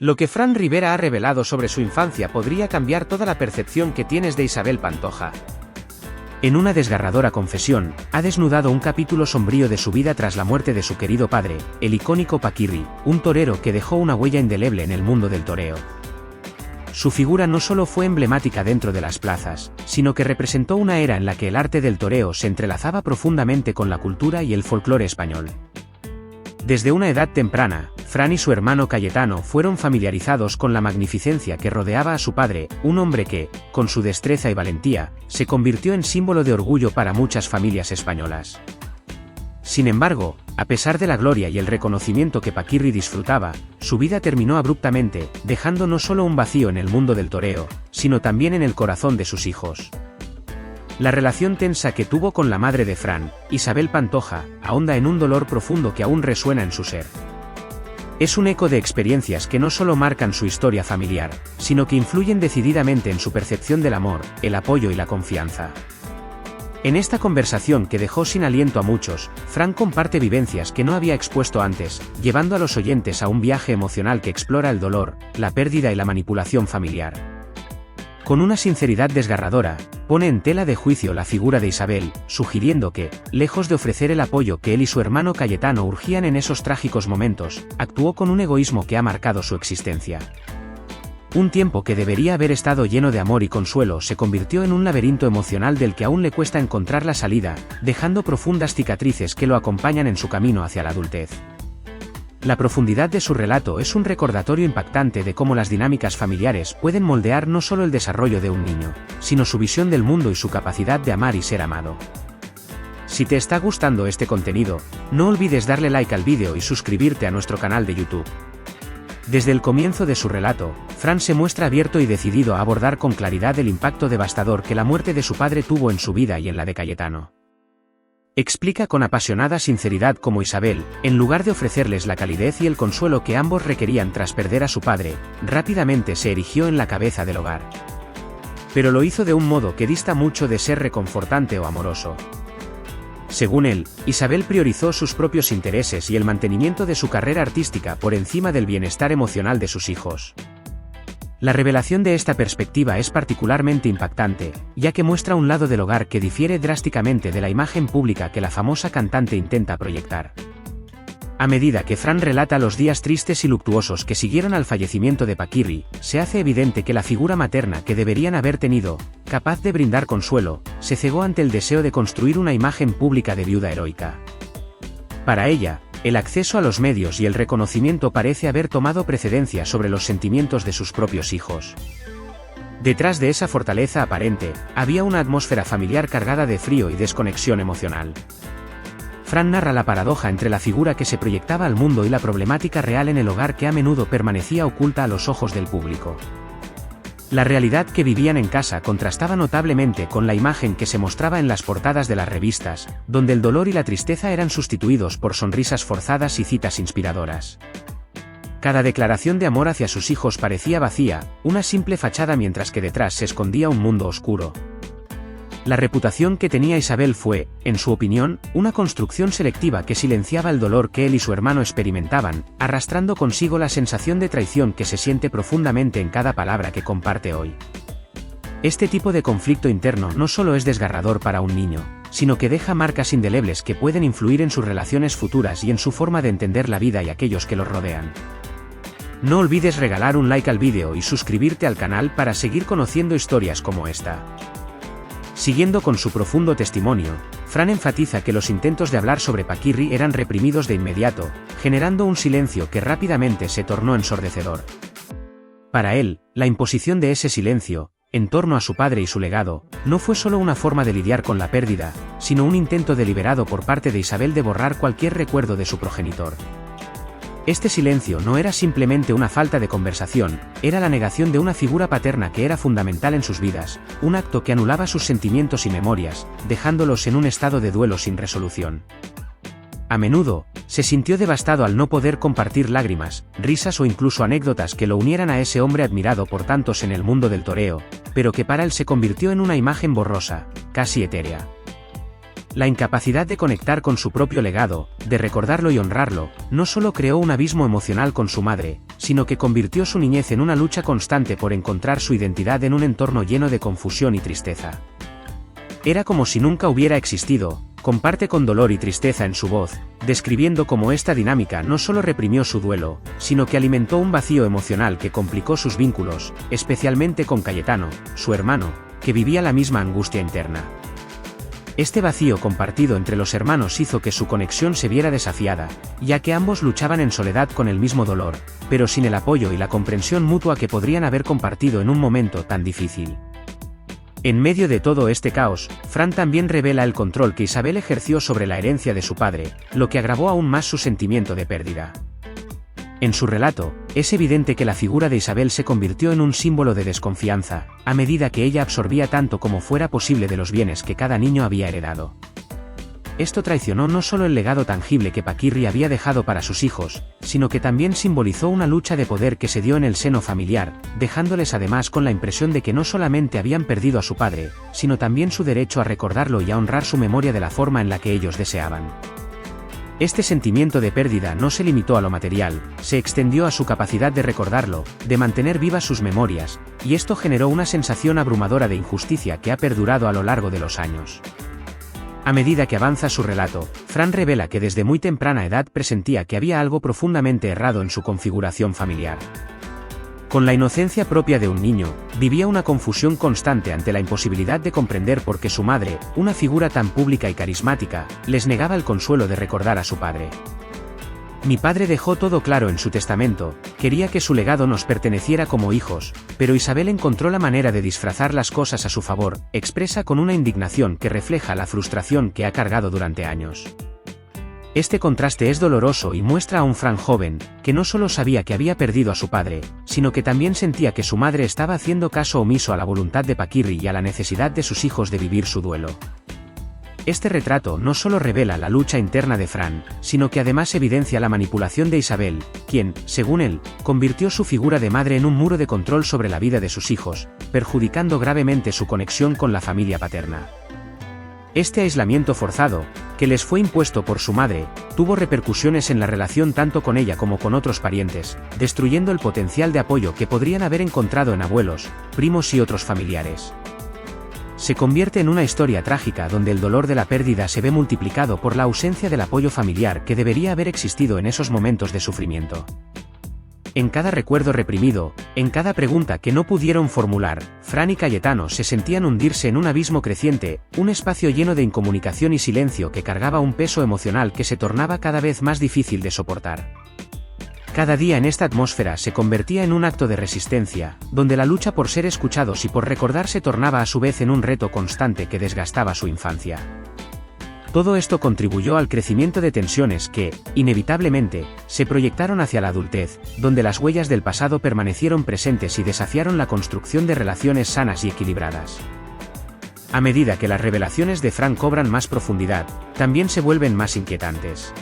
Lo que Fran Rivera ha revelado sobre su infancia podría cambiar toda la percepción que tienes de Isabel Pantoja. En una desgarradora confesión, ha desnudado un capítulo sombrío de su vida tras la muerte de su querido padre, el icónico Paquirri, un torero que dejó una huella indeleble en el mundo del toreo. Su figura no solo fue emblemática dentro de las plazas, sino que representó una era en la que el arte del toreo se entrelazaba profundamente con la cultura y el folclore español. Desde una edad temprana, Fran y su hermano Cayetano fueron familiarizados con la magnificencia que rodeaba a su padre, un hombre que, con su destreza y valentía, se convirtió en símbolo de orgullo para muchas familias españolas. Sin embargo, a pesar de la gloria y el reconocimiento que Paquirri disfrutaba, su vida terminó abruptamente, dejando no solo un vacío en el mundo del toreo, sino también en el corazón de sus hijos. La relación tensa que tuvo con la madre de Fran, Isabel Pantoja, ahonda en un dolor profundo que aún resuena en su ser. Es un eco de experiencias que no solo marcan su historia familiar, sino que influyen decididamente en su percepción del amor, el apoyo y la confianza. En esta conversación que dejó sin aliento a muchos, Fran comparte vivencias que no había expuesto antes, llevando a los oyentes a un viaje emocional que explora el dolor, la pérdida y la manipulación familiar. Con una sinceridad desgarradora, pone en tela de juicio la figura de Isabel, sugiriendo que, lejos de ofrecer el apoyo que él y su hermano Cayetano urgían en esos trágicos momentos, actuó con un egoísmo que ha marcado su existencia. Un tiempo que debería haber estado lleno de amor y consuelo se convirtió en un laberinto emocional del que aún le cuesta encontrar la salida, dejando profundas cicatrices que lo acompañan en su camino hacia la adultez. La profundidad de su relato es un recordatorio impactante de cómo las dinámicas familiares pueden moldear no solo el desarrollo de un niño, sino su visión del mundo y su capacidad de amar y ser amado. Si te está gustando este contenido, no olvides darle like al vídeo y suscribirte a nuestro canal de YouTube. Desde el comienzo de su relato, Fran se muestra abierto y decidido a abordar con claridad el impacto devastador que la muerte de su padre tuvo en su vida y en la de Cayetano. Explica con apasionada sinceridad cómo Isabel, en lugar de ofrecerles la calidez y el consuelo que ambos requerían tras perder a su padre, rápidamente se erigió en la cabeza del hogar. Pero lo hizo de un modo que dista mucho de ser reconfortante o amoroso. Según él, Isabel priorizó sus propios intereses y el mantenimiento de su carrera artística por encima del bienestar emocional de sus hijos. La revelación de esta perspectiva es particularmente impactante, ya que muestra un lado del hogar que difiere drásticamente de la imagen pública que la famosa cantante intenta proyectar. A medida que Fran relata los días tristes y luctuosos que siguieron al fallecimiento de Paquirri, se hace evidente que la figura materna que deberían haber tenido, capaz de brindar consuelo, se cegó ante el deseo de construir una imagen pública de viuda heroica. Para ella, el acceso a los medios y el reconocimiento parece haber tomado precedencia sobre los sentimientos de sus propios hijos. Detrás de esa fortaleza aparente, había una atmósfera familiar cargada de frío y desconexión emocional. Fran narra la paradoja entre la figura que se proyectaba al mundo y la problemática real en el hogar que a menudo permanecía oculta a los ojos del público. La realidad que vivían en casa contrastaba notablemente con la imagen que se mostraba en las portadas de las revistas, donde el dolor y la tristeza eran sustituidos por sonrisas forzadas y citas inspiradoras. Cada declaración de amor hacia sus hijos parecía vacía, una simple fachada, mientras que detrás se escondía un mundo oscuro. La reputación que tenía Isabel fue, en su opinión, una construcción selectiva que silenciaba el dolor que él y su hermano experimentaban, arrastrando consigo la sensación de traición que se siente profundamente en cada palabra que comparte hoy. Este tipo de conflicto interno no solo es desgarrador para un niño, sino que deja marcas indelebles que pueden influir en sus relaciones futuras y en su forma de entender la vida y aquellos que los rodean. No olvides regalar un like al vídeo y suscribirte al canal para seguir conociendo historias como esta. Siguiendo con su profundo testimonio, Fran enfatiza que los intentos de hablar sobre Paquirri eran reprimidos de inmediato, generando un silencio que rápidamente se tornó ensordecedor. Para él, la imposición de ese silencio, en torno a su padre y su legado, no fue solo una forma de lidiar con la pérdida, sino un intento deliberado por parte de Isabel de borrar cualquier recuerdo de su progenitor. Este silencio no era simplemente una falta de conversación, era la negación de una figura paterna que era fundamental en sus vidas, un acto que anulaba sus sentimientos y memorias, dejándolos en un estado de duelo sin resolución. A menudo, se sintió devastado al no poder compartir lágrimas, risas o incluso anécdotas que lo unieran a ese hombre admirado por tantos en el mundo del toreo, pero que para él se convirtió en una imagen borrosa, casi etérea. La incapacidad de conectar con su propio legado, de recordarlo y honrarlo, no solo creó un abismo emocional con su madre, sino que convirtió su niñez en una lucha constante por encontrar su identidad en un entorno lleno de confusión y tristeza. Era como si nunca hubiera existido, comparte con dolor y tristeza en su voz, describiendo cómo esta dinámica no solo reprimió su duelo, sino que alimentó un vacío emocional que complicó sus vínculos, especialmente con Cayetano, su hermano, que vivía la misma angustia interna. Este vacío compartido entre los hermanos hizo que su conexión se viera desafiada, ya que ambos luchaban en soledad con el mismo dolor, pero sin el apoyo y la comprensión mutua que podrían haber compartido en un momento tan difícil. En medio de todo este caos, Fran también revela el control que Isabel ejerció sobre la herencia de su padre, lo que agravó aún más su sentimiento de pérdida. En su relato, es evidente que la figura de Isabel se convirtió en un símbolo de desconfianza, a medida que ella absorbía tanto como fuera posible de los bienes que cada niño había heredado. Esto traicionó no solo el legado tangible que Paquirri había dejado para sus hijos, sino que también simbolizó una lucha de poder que se dio en el seno familiar, dejándoles además con la impresión de que no solamente habían perdido a su padre, sino también su derecho a recordarlo y a honrar su memoria de la forma en la que ellos deseaban. Este sentimiento de pérdida no se limitó a lo material, se extendió a su capacidad de recordarlo, de mantener vivas sus memorias, y esto generó una sensación abrumadora de injusticia que ha perdurado a lo largo de los años. A medida que avanza su relato, Fran revela que desde muy temprana edad presentía que había algo profundamente errado en su configuración familiar. Con la inocencia propia de un niño, vivía una confusión constante ante la imposibilidad de comprender por qué su madre, una figura tan pública y carismática, les negaba el consuelo de recordar a su padre. Mi padre dejó todo claro en su testamento, quería que su legado nos perteneciera como hijos, pero Isabel encontró la manera de disfrazar las cosas a su favor, expresa con una indignación que refleja la frustración que ha cargado durante años. Este contraste es doloroso y muestra a un Fran joven, que no solo sabía que había perdido a su padre, sino que también sentía que su madre estaba haciendo caso omiso a la voluntad de Paquirri y a la necesidad de sus hijos de vivir su duelo. Este retrato no solo revela la lucha interna de Fran, sino que además evidencia la manipulación de Isabel, quien, según él, convirtió su figura de madre en un muro de control sobre la vida de sus hijos, perjudicando gravemente su conexión con la familia paterna. Este aislamiento forzado, que les fue impuesto por su madre, tuvo repercusiones en la relación tanto con ella como con otros parientes, destruyendo el potencial de apoyo que podrían haber encontrado en abuelos, primos y otros familiares. Se convierte en una historia trágica donde el dolor de la pérdida se ve multiplicado por la ausencia del apoyo familiar que debería haber existido en esos momentos de sufrimiento. En cada recuerdo reprimido, en cada pregunta que no pudieron formular, Fran y Cayetano se sentían hundirse en un abismo creciente, un espacio lleno de incomunicación y silencio que cargaba un peso emocional que se tornaba cada vez más difícil de soportar. Cada día en esta atmósfera se convertía en un acto de resistencia, donde la lucha por ser escuchados y por recordar se tornaba a su vez en un reto constante que desgastaba su infancia. Todo esto contribuyó al crecimiento de tensiones que, inevitablemente, se proyectaron hacia la adultez, donde las huellas del pasado permanecieron presentes y desafiaron la construcción de relaciones sanas y equilibradas. A medida que las revelaciones de Fran cobran más profundidad, también se vuelven más inquietantes.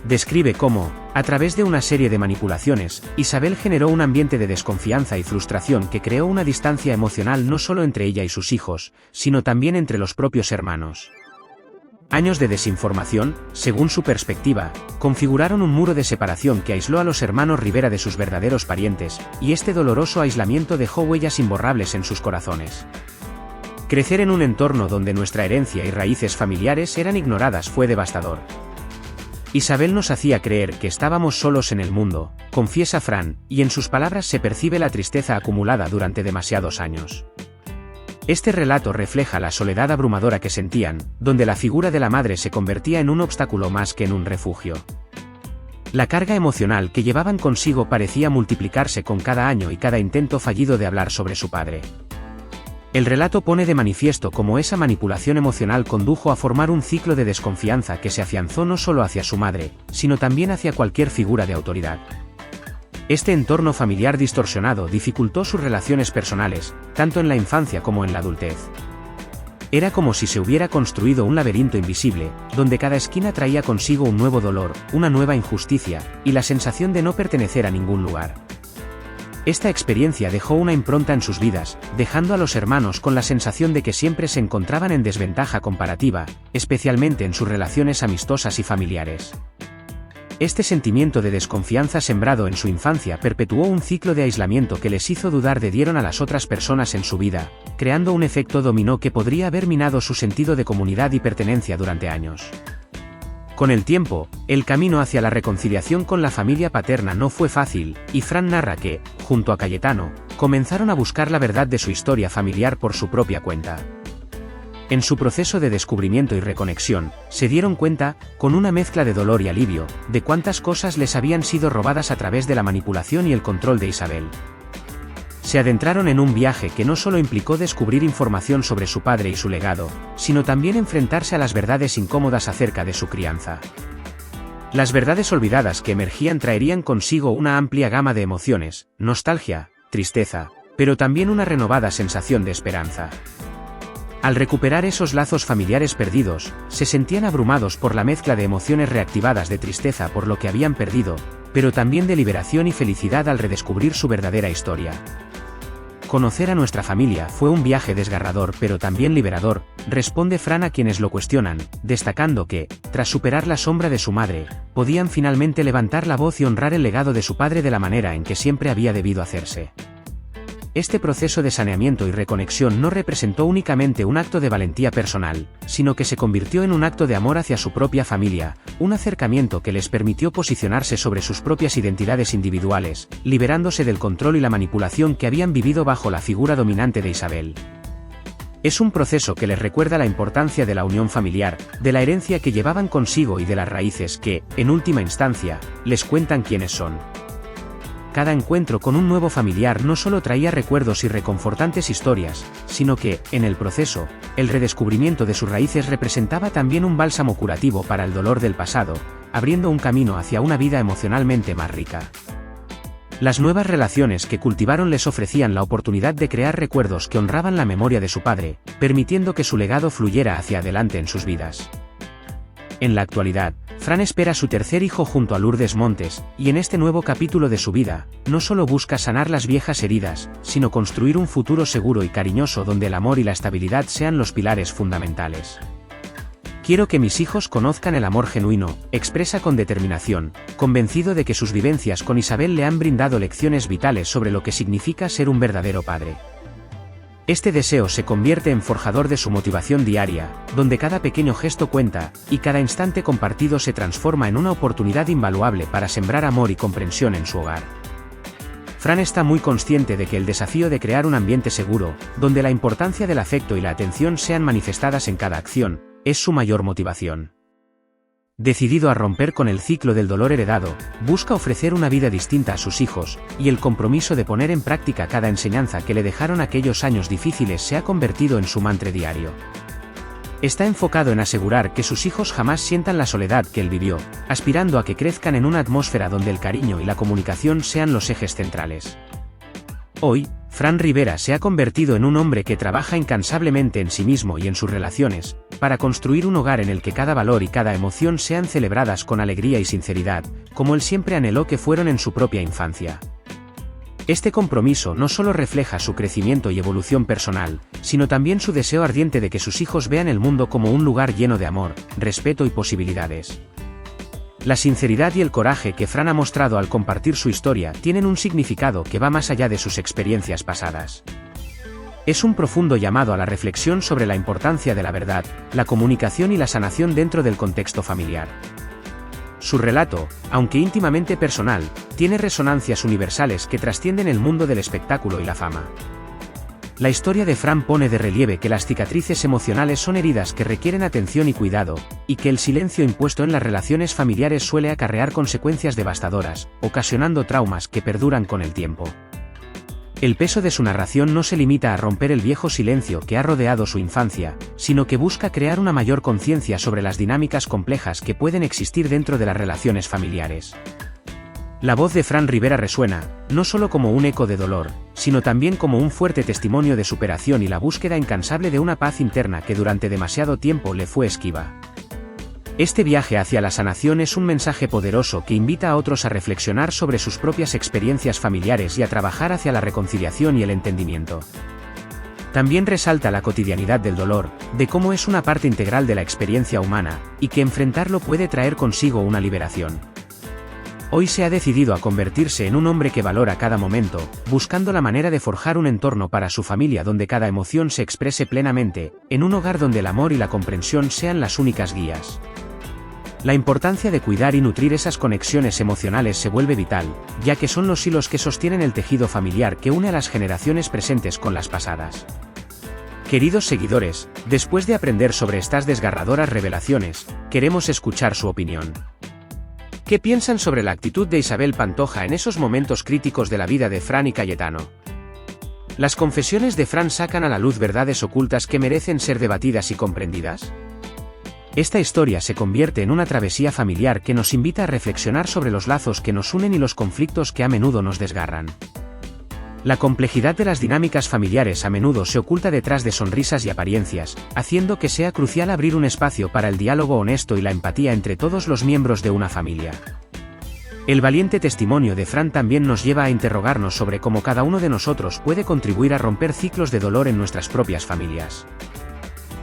Describe cómo, a través de una serie de manipulaciones, Isabel generó un ambiente de desconfianza y frustración que creó una distancia emocional no solo entre ella y sus hijos, sino también entre los propios hermanos. Años de desinformación, según su perspectiva, configuraron un muro de separación que aisló a los hermanos Rivera de sus verdaderos parientes, y este doloroso aislamiento dejó huellas imborrables en sus corazones. Crecer en un entorno donde nuestra herencia y raíces familiares eran ignoradas fue devastador. Isabel nos hacía creer que estábamos solos en el mundo, confiesa Fran, y en sus palabras se percibe la tristeza acumulada durante demasiados años. Este relato refleja la soledad abrumadora que sentían, donde la figura de la madre se convertía en un obstáculo más que en un refugio. La carga emocional que llevaban consigo parecía multiplicarse con cada año y cada intento fallido de hablar sobre su padre. El relato pone de manifiesto cómo esa manipulación emocional condujo a formar un ciclo de desconfianza que se afianzó no solo hacia su madre, sino también hacia cualquier figura de autoridad. Este entorno familiar distorsionado dificultó sus relaciones personales, tanto en la infancia como en la adultez. Era como si se hubiera construido un laberinto invisible, donde cada esquina traía consigo un nuevo dolor, una nueva injusticia, y la sensación de no pertenecer a ningún lugar. Esta experiencia dejó una impronta en sus vidas, dejando a los hermanos con la sensación de que siempre se encontraban en desventaja comparativa, especialmente en sus relaciones amistosas y familiares. Este sentimiento de desconfianza sembrado en su infancia perpetuó un ciclo de aislamiento que les hizo dudar de dieron a las otras personas en su vida, creando un efecto dominó que podría haber minado su sentido de comunidad y pertenencia durante años. Con el tiempo, el camino hacia la reconciliación con la familia paterna no fue fácil, y Fran narra que, junto a Cayetano, comenzaron a buscar la verdad de su historia familiar por su propia cuenta. En su proceso de descubrimiento y reconexión, se dieron cuenta, con una mezcla de dolor y alivio, de cuántas cosas les habían sido robadas a través de la manipulación y el control de Isabel. Se adentraron en un viaje que no solo implicó descubrir información sobre su padre y su legado, sino también enfrentarse a las verdades incómodas acerca de su crianza. Las verdades olvidadas que emergían traerían consigo una amplia gama de emociones, nostalgia, tristeza, pero también una renovada sensación de esperanza. Al recuperar esos lazos familiares perdidos, se sentían abrumados por la mezcla de emociones reactivadas de tristeza por lo que habían perdido, pero también de liberación y felicidad al redescubrir su verdadera historia. Conocer a nuestra familia fue un viaje desgarrador pero también liberador, responde Fran a quienes lo cuestionan, destacando que, tras superar la sombra de su madre, podían finalmente levantar la voz y honrar el legado de su padre de la manera en que siempre había debido hacerse. Este proceso de saneamiento y reconexión no representó únicamente un acto de valentía personal, sino que se convirtió en un acto de amor hacia su propia familia, un acercamiento que les permitió posicionarse sobre sus propias identidades individuales, liberándose del control y la manipulación que habían vivido bajo la figura dominante de Isabel. Es un proceso que les recuerda la importancia de la unión familiar, de la herencia que llevaban consigo y de las raíces que, en última instancia, les cuentan quiénes son. Cada encuentro con un nuevo familiar no solo traía recuerdos y reconfortantes historias, sino que, en el proceso, el redescubrimiento de sus raíces representaba también un bálsamo curativo para el dolor del pasado, abriendo un camino hacia una vida emocionalmente más rica. Las nuevas relaciones que cultivaron les ofrecían la oportunidad de crear recuerdos que honraban la memoria de su padre, permitiendo que su legado fluyera hacia adelante en sus vidas. En la actualidad, Fran espera a su tercer hijo junto a Lourdes Montes, y en este nuevo capítulo de su vida, no solo busca sanar las viejas heridas, sino construir un futuro seguro y cariñoso donde el amor y la estabilidad sean los pilares fundamentales. Quiero que mis hijos conozcan el amor genuino, expresa con determinación, convencido de que sus vivencias con Isabel le han brindado lecciones vitales sobre lo que significa ser un verdadero padre. Este deseo se convierte en forjador de su motivación diaria, donde cada pequeño gesto cuenta, y cada instante compartido se transforma en una oportunidad invaluable para sembrar amor y comprensión en su hogar. Fran está muy consciente de que el desafío de crear un ambiente seguro, donde la importancia del afecto y la atención sean manifestadas en cada acción, es su mayor motivación. Decidido a romper con el ciclo del dolor heredado, busca ofrecer una vida distinta a sus hijos, y el compromiso de poner en práctica cada enseñanza que le dejaron aquellos años difíciles se ha convertido en su mantra diario. Está enfocado en asegurar que sus hijos jamás sientan la soledad que él vivió, aspirando a que crezcan en una atmósfera donde el cariño y la comunicación sean los ejes centrales. Hoy, Fran Rivera se ha convertido en un hombre que trabaja incansablemente en sí mismo y en sus relaciones, para construir un hogar en el que cada valor y cada emoción sean celebradas con alegría y sinceridad, como él siempre anheló que fueron en su propia infancia. Este compromiso no solo refleja su crecimiento y evolución personal, sino también su deseo ardiente de que sus hijos vean el mundo como un lugar lleno de amor, respeto y posibilidades. La sinceridad y el coraje que Fran ha mostrado al compartir su historia tienen un significado que va más allá de sus experiencias pasadas. Es un profundo llamado a la reflexión sobre la importancia de la verdad, la comunicación y la sanación dentro del contexto familiar. Su relato, aunque íntimamente personal, tiene resonancias universales que trascienden el mundo del espectáculo y la fama. La historia de Fran pone de relieve que las cicatrices emocionales son heridas que requieren atención y cuidado, y que el silencio impuesto en las relaciones familiares suele acarrear consecuencias devastadoras, ocasionando traumas que perduran con el tiempo. El peso de su narración no se limita a romper el viejo silencio que ha rodeado su infancia, sino que busca crear una mayor conciencia sobre las dinámicas complejas que pueden existir dentro de las relaciones familiares. La voz de Fran Rivera resuena, no solo como un eco de dolor, sino también como un fuerte testimonio de superación y la búsqueda incansable de una paz interna que durante demasiado tiempo le fue esquiva. Este viaje hacia la sanación es un mensaje poderoso que invita a otros a reflexionar sobre sus propias experiencias familiares y a trabajar hacia la reconciliación y el entendimiento. También resalta la cotidianidad del dolor, de cómo es una parte integral de la experiencia humana, y que enfrentarlo puede traer consigo una liberación. Hoy se ha decidido a convertirse en un hombre que valora cada momento, buscando la manera de forjar un entorno para su familia donde cada emoción se exprese plenamente, en un hogar donde el amor y la comprensión sean las únicas guías. La importancia de cuidar y nutrir esas conexiones emocionales se vuelve vital, ya que son los hilos que sostienen el tejido familiar que une a las generaciones presentes con las pasadas. Queridos seguidores, después de aprender sobre estas desgarradoras revelaciones, queremos escuchar su opinión. ¿Qué piensan sobre la actitud de Isabel Pantoja en esos momentos críticos de la vida de Fran y Cayetano? ¿Las confesiones de Fran sacan a la luz verdades ocultas que merecen ser debatidas y comprendidas? Esta historia se convierte en una travesía familiar que nos invita a reflexionar sobre los lazos que nos unen y los conflictos que a menudo nos desgarran. La complejidad de las dinámicas familiares a menudo se oculta detrás de sonrisas y apariencias, haciendo que sea crucial abrir un espacio para el diálogo honesto y la empatía entre todos los miembros de una familia. El valiente testimonio de Fran también nos lleva a interrogarnos sobre cómo cada uno de nosotros puede contribuir a romper ciclos de dolor en nuestras propias familias.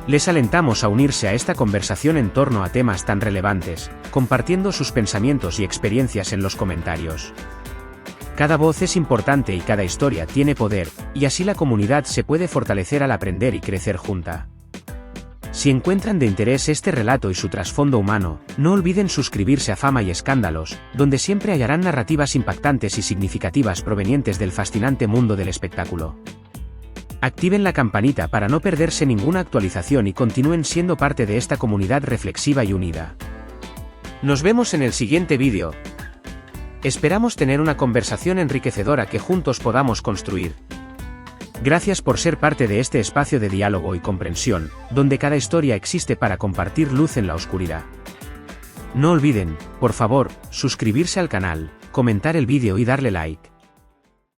Les alentamos a unirse a esta conversación en torno a temas tan relevantes, compartiendo sus pensamientos y experiencias en los comentarios. Cada voz es importante y cada historia tiene poder, y así la comunidad se puede fortalecer al aprender y crecer junta. Si encuentran de interés este relato y su trasfondo humano, no olviden suscribirse a Fama y Escándalos, donde siempre hallarán narrativas impactantes y significativas provenientes del fascinante mundo del espectáculo. Activen la campanita para no perderse ninguna actualización y continúen siendo parte de esta comunidad reflexiva y unida. Nos vemos en el siguiente vídeo. Esperamos tener una conversación enriquecedora que juntos podamos construir. Gracias por ser parte de este espacio de diálogo y comprensión, donde cada historia existe para compartir luz en la oscuridad. No olviden, por favor, suscribirse al canal, comentar el vídeo y darle like.